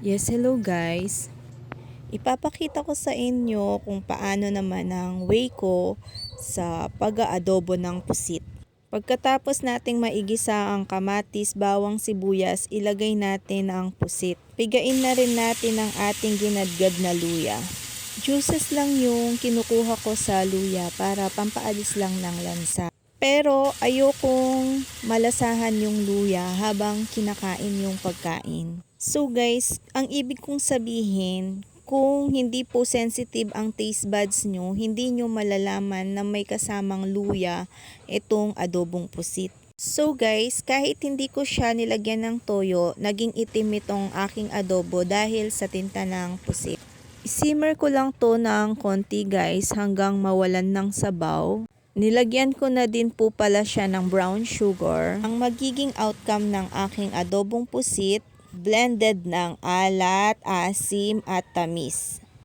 Yes, hello guys. Ipapakita ko sa inyo kung paano naman ang way ko sa pag-aadobo ng pusit. Pagkatapos nating maigisa ang kamatis, bawang, sibuyas, ilagay natin ang pusit. Pigain na rin natin ang ating ginadgad na luya. Juices lang yung kinukuha ko sa luya para pampaalis lang ng lansa. Pero ayokong malasahan yung luya habang kinakain yung pagkain. So guys, ang ibig kong sabihin, kung hindi po sensitive ang taste buds nyo, hindi nyo malalaman na may kasamang luya itong adobong pusit. So guys, kahit hindi ko siya nilagyan ng toyo, naging itim itong aking adobo dahil sa tinta ng pusit. Simmer ko lang to ng konti guys hanggang mawalan ng sabaw. Nilagyan ko na din po pala siya ng brown sugar. Ang magiging outcome ng aking adobong pusit, blended ng alat, asim at tamis.